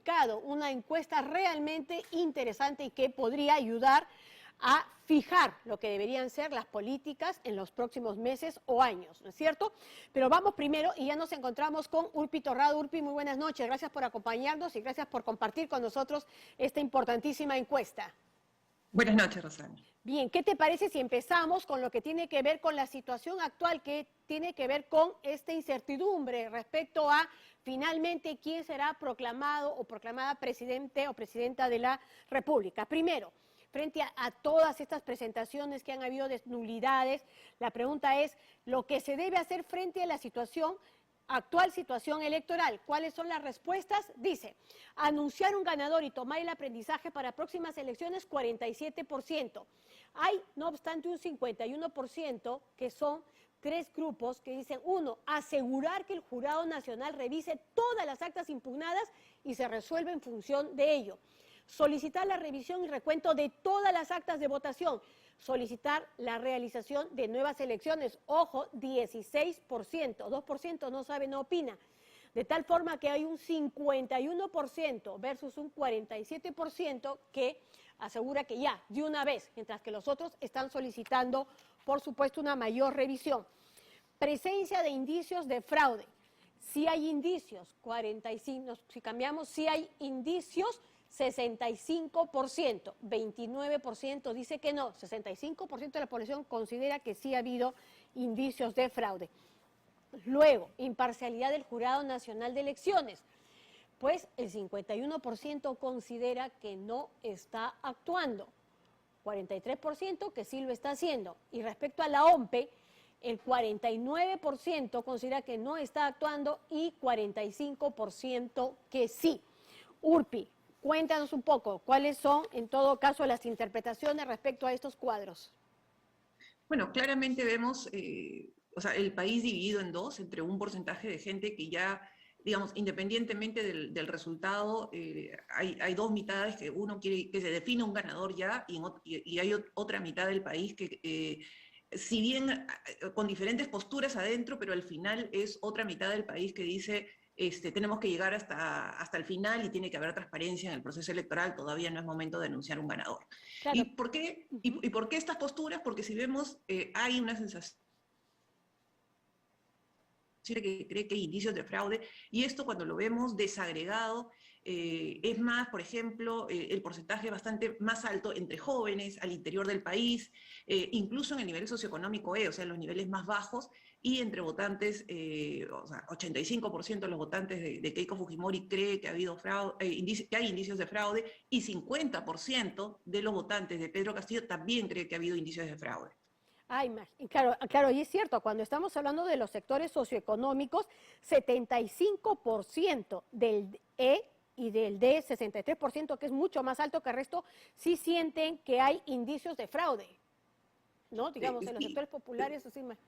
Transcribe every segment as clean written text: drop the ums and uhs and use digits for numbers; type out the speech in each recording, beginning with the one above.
publicado una encuesta realmente interesante y que podría ayudar a fijar lo que deberían ser las políticas en los próximos meses o años, ¿no es cierto? Pero vamos primero y ya nos encontramos con Urpi Torrado. Urpi, muy buenas noches, gracias por acompañarnos y gracias por compartir con nosotros esta importantísima encuesta. Buenas noches, Rosana. Bien, ¿qué te parece si empezamos con lo que tiene que ver con la situación actual, que tiene que ver con esta incertidumbre respecto a finalmente quién será proclamado o proclamada presidente o presidenta de la República? Primero, frente a todas estas presentaciones que han habido de nulidades, la pregunta es lo que se debe hacer frente a la actual situación electoral. ¿Cuáles son las respuestas? Dice, anunciar un ganador y tomar el aprendizaje para próximas elecciones, 47%. Hay, no obstante, un 51% que son tres grupos que dicen, uno, asegurar que el Jurado Nacional revise todas las actas impugnadas y se resuelva en función de ello. Solicitar la revisión y recuento de todas las actas de votación. Solicitar la realización de nuevas elecciones. Ojo, 16%, 2% no sabe, no opina. De tal forma que hay un 51% versus un 47% que asegura que ya, de una vez, mientras que los otros están solicitando, por supuesto, una mayor revisión. Presencia de indicios de fraude. Si hay indicios, 45%, si cambiamos, si hay indicios, 65%, 29% dice que no, 65% de la población considera que sí ha habido indicios de fraude. Luego, imparcialidad del Jurado Nacional de Elecciones. Pues el 51% considera que no está actuando, 43% que sí lo está haciendo. Y respecto a la OMPE, el 49% considera que no está actuando y 45% que sí. Urpi, cuéntanos un poco, ¿cuáles son, en todo caso, las interpretaciones respecto a estos cuadros? Bueno, claramente vemos el país dividido en dos, entre un porcentaje de gente que ya, digamos, independientemente del resultado, hay dos mitades, que uno quiere que se define un ganador ya, y hay otra mitad del país que, si bien con diferentes posturas adentro, pero al final es otra mitad del país que dice, tenemos que llegar hasta el final y tiene que haber transparencia en el proceso electoral, todavía no es momento de anunciar un ganador. Claro. ¿Y por qué, y por qué estas posturas? Porque si vemos, hay una sensación que cree que hay indicios de fraude, y esto cuando lo vemos desagregado, es más, por ejemplo, el porcentaje bastante más alto entre jóvenes, al interior del país, incluso en el nivel socioeconómico E, o sea, en los niveles más bajos, y entre votantes, 85% de los votantes de Keiko Fujimori cree que ha habido fraude, que hay indicios de fraude, y 50% de los votantes de Pedro Castillo también cree que ha habido indicios de fraude. Ay, claro, y es cierto, cuando estamos hablando de los sectores socioeconómicos, 75% del E y del D, 63%, que es mucho más alto que el resto, sí sienten que hay indicios de fraude, ¿no? Digamos, en los sectores populares, así más.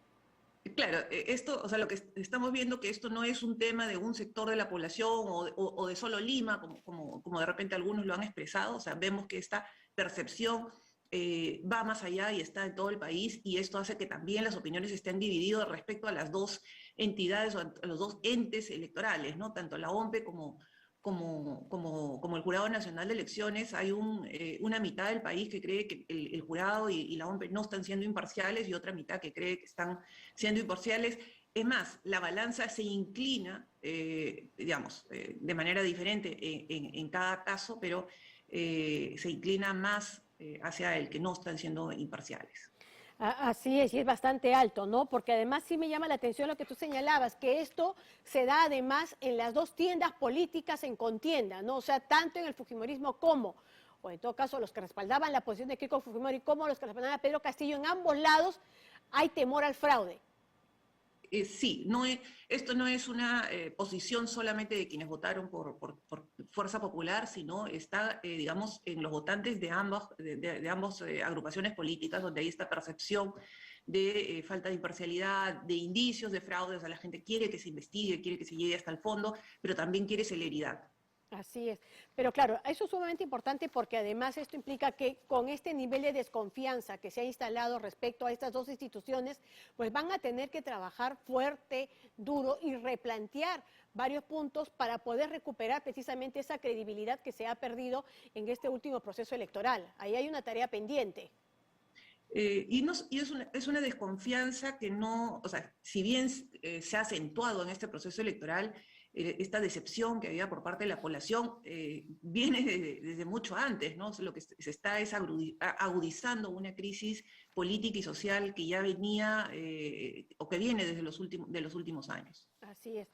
Claro, esto, o sea, lo que estamos viendo que esto no es un tema de un sector de la población o de solo Lima, como de repente algunos lo han expresado, o sea, vemos que esta percepción va más allá y está en todo el país, y esto hace que también las opiniones estén divididas respecto a las dos entidades o a los dos entes electorales, ¿no? Tanto la OMPE como el Jurado Nacional de Elecciones. Hay una mitad del país que cree que el jurado y la OMPE no están siendo imparciales, y otra mitad que cree que están siendo imparciales. Es más, la balanza se inclina, de manera diferente en cada caso, pero se inclina más hacia el que no están siendo imparciales. Así es, y es bastante alto, ¿no? Porque además sí me llama la atención lo que tú señalabas, que esto se da además en las dos tiendas políticas en contienda, ¿no? O sea, tanto en el fujimorismo como, o en todo caso los que respaldaban la posición de Keiko Fujimori, como los que respaldaban a Pedro Castillo, en ambos lados hay temor al fraude. Sí, esto no es una posición solamente de quienes votaron por Fuerza Popular, sino está, digamos, en los votantes de ambas agrupaciones políticas, donde hay esta percepción de falta de imparcialidad, de indicios de fraude. O sea, la gente quiere que se investigue, quiere que se llegue hasta el fondo, pero también quiere celeridad. Así es. Pero claro, eso es sumamente importante porque además esto implica que con este nivel de desconfianza que se ha instalado respecto a estas dos instituciones, pues van a tener que trabajar fuerte, duro y replantear varios puntos para poder recuperar precisamente esa credibilidad que se ha perdido en este último proceso electoral. Ahí hay una tarea pendiente. Y es una desconfianza que no, o sea, si bien se ha acentuado en este proceso electoral, esta decepción que había por parte de la población viene desde mucho antes, ¿no? Lo que se está es agudizando una crisis política y social que ya venía o que viene desde de los últimos años. Así es.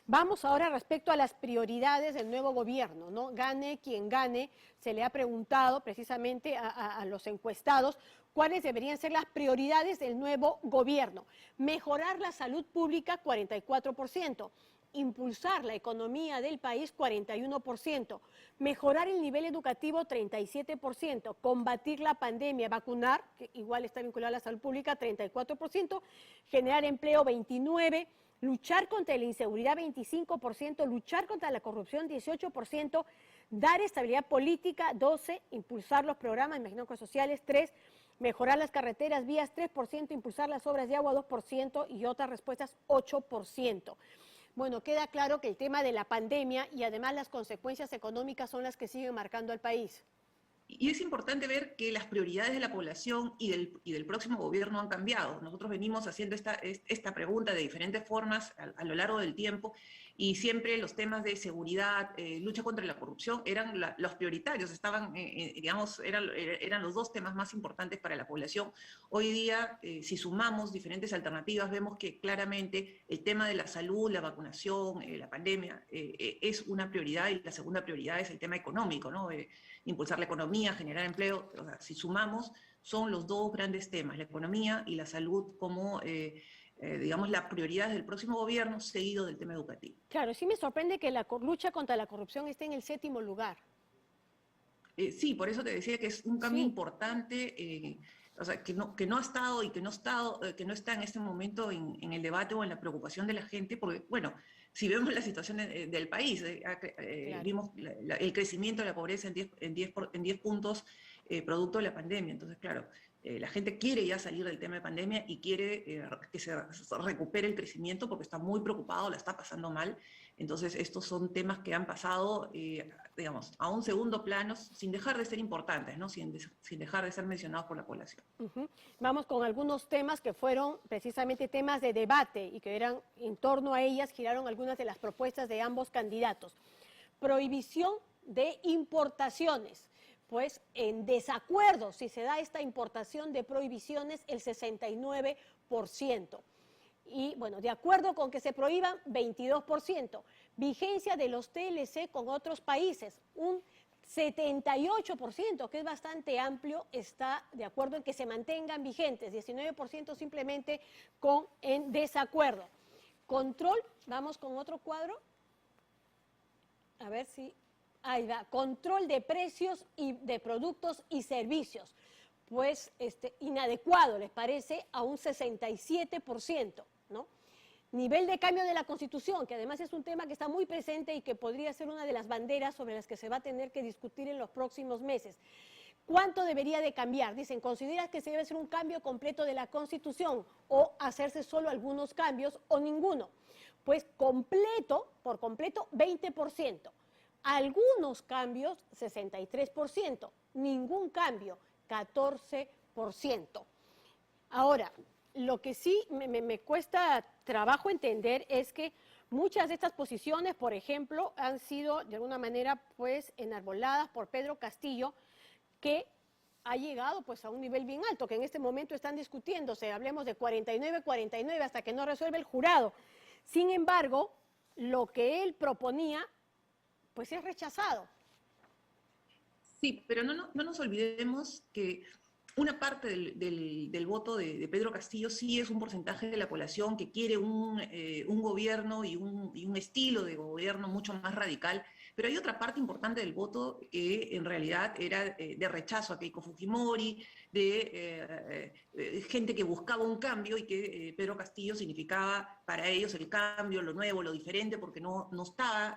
Vamos ahora respecto a las prioridades del nuevo gobierno, ¿no? Gane quien gane, se le ha preguntado precisamente a los encuestados cuáles deberían ser las prioridades del nuevo gobierno. Mejorar la salud pública, 44%. Impulsar la economía del país, 41%, mejorar el nivel educativo, 37%, combatir la pandemia, vacunar, que igual está vinculado a la salud pública, 34%, generar empleo, 29%, luchar contra la inseguridad, 25%, luchar contra la corrupción, 18%, dar estabilidad política, 12%, impulsar los programas, imagino que sociales, 3%, mejorar las carreteras, vías, 3%, impulsar las obras de agua, 2%, y otras respuestas, 8%. Bueno, queda claro que el tema de la pandemia y además las consecuencias económicas son las que siguen marcando al país. Y es importante ver que las prioridades de la población y del próximo gobierno han cambiado. Nosotros venimos haciendo esta pregunta de diferentes formas a lo largo del tiempo y siempre los temas de seguridad, lucha contra la corrupción eran los prioritarios, estaban, digamos, eran los dos temas más importantes para la población. Hoy día, si sumamos diferentes alternativas, vemos que claramente el tema de la salud, la vacunación, la pandemia, es una prioridad y la segunda prioridad es el tema económico, ¿no? Impulsar la economía, generar empleo. O sea, si sumamos, son los dos grandes temas, la economía y la salud como, digamos, las prioridades del próximo gobierno, seguido del tema educativo. Claro, sí me sorprende que la lucha contra la corrupción esté en el 7º lugar. Sí, por eso te decía que es un cambio Sí. importante, o sea, que no ha estado y que no está en este momento en el debate o en la preocupación de la gente, porque, bueno, si vemos la situación del país, Claro. vimos el crecimiento de la pobreza en 10 puntos producto de la pandemia. Entonces, claro, la gente quiere ya salir del tema de pandemia y quiere que se recupere el crecimiento porque está muy preocupado, la está pasando mal. Entonces, estos son temas que han pasado, digamos, a un segundo plano sin dejar de ser importantes, ¿no? Sin dejar de ser mencionados por la población. Vamos con algunos temas que fueron precisamente temas de debate y que eran en torno a ellas giraron algunas de las propuestas de ambos candidatos. Prohibición de importaciones. Pues en desacuerdo si se da esta importación de prohibiciones el 69%. Y bueno, de acuerdo con que se prohíban 22%. Vigencia de los TLC con otros países, un 78%, que es bastante amplio, está de acuerdo en que se mantengan vigentes, 19% simplemente en desacuerdo. Control, vamos con otro cuadro, a ver si, ahí va, control de precios y de productos y servicios, pues inadecuado, les parece, a un 67%, ¿no? Nivel de cambio de la Constitución, que además es un tema que está muy presente y que podría ser una de las banderas sobre las que se va a tener que discutir en los próximos meses. ¿Cuánto debería de cambiar? Dicen, ¿consideras que se debe hacer un cambio completo de la Constitución o hacerse solo algunos cambios o ninguno? Pues por completo, 20%. Algunos cambios, 63%. Ningún cambio, 14%. Ahora, lo que sí me cuesta trabajo entender es que muchas de estas posiciones, por ejemplo, han sido de alguna manera pues enarboladas por Pedro Castillo, que ha llegado pues a un nivel bien alto, que en este momento están discutiéndose, hablemos de 49-49 hasta que no resuelve el jurado. Sin embargo, lo que él proponía pues es rechazado. Sí, pero no nos olvidemos que una parte del voto de Pedro Castillo sí es un porcentaje de la población que quiere un gobierno y un estilo de gobierno mucho más radical Pero hay otra parte importante del voto que en realidad era de rechazo a Keiko Fujimori, de gente que buscaba un cambio y que Pedro Castillo significaba para ellos el cambio, lo nuevo, lo diferente, porque no estaba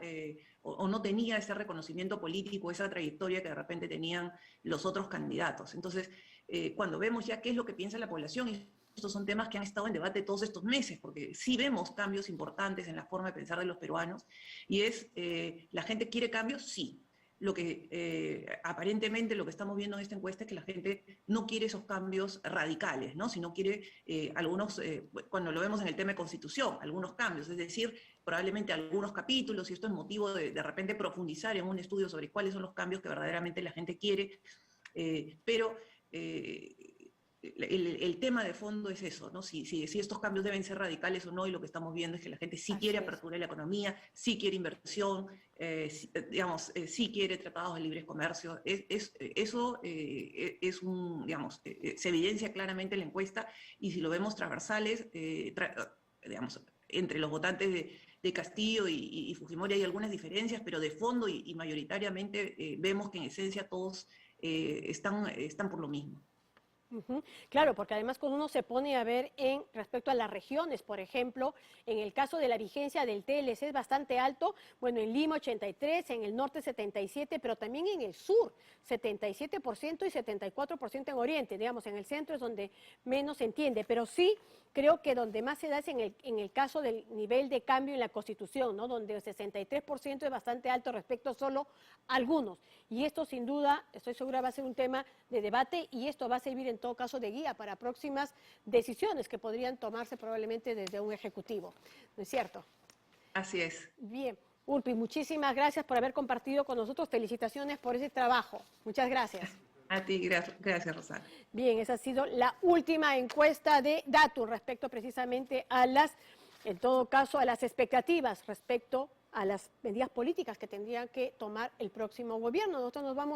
o no tenía ese reconocimiento político, esa trayectoria que de repente tenían los otros candidatos. Entonces, cuando vemos ya qué es lo que piensa la población, estos son temas que han estado en debate todos estos meses, porque sí vemos cambios importantes en la forma de pensar de los peruanos, y es, ¿la gente quiere cambios? Sí. Lo que aparentemente lo que estamos viendo en esta encuesta es que la gente no quiere esos cambios radicales, ¿no? Sino quiere algunos, cuando lo vemos en el tema de constitución, algunos cambios, es decir, probablemente algunos capítulos, y esto es motivo de repente profundizar en un estudio sobre cuáles son los cambios que verdaderamente la gente quiere, pero el tema de fondo es eso, ¿no? Si estos cambios deben ser radicales o no, y lo que estamos viendo es que la gente sí quiere apertura de la economía, sí quiere inversión, sí quiere tratados de libre comercio. Eso es digamos, se evidencia claramente en la encuesta, y si lo vemos transversales, digamos, entre los votantes de Castillo y Fujimori hay algunas diferencias, pero de fondo y mayoritariamente vemos que en esencia todos están por lo mismo. Claro, porque además cuando uno se pone a ver respecto a las regiones, por ejemplo, en el caso de la vigencia del TLC es bastante alto, bueno, en Lima 83, en el norte 77, pero también en el sur 77% y 74% en Oriente, digamos, en el centro es donde menos se entiende, pero sí creo que donde más se da es en el caso del nivel de cambio en la Constitución, ¿no? Donde el 63% es bastante alto respecto solo a algunos. Y esto sin duda, estoy segura, va a ser un tema de debate, y esto va a servir en todo caso de guía para próximas decisiones que podrían tomarse probablemente desde un ejecutivo. ¿No es cierto? Así es. Bien. Urpi, muchísimas gracias por haber compartido con nosotros. Felicitaciones por ese trabajo. Muchas gracias. A ti, gracias, Rosana. Bien, esa ha sido la última encuesta de Datum respecto precisamente a en todo caso, a las expectativas respecto a las medidas políticas que tendría que tomar el próximo gobierno. Nosotros nos vamos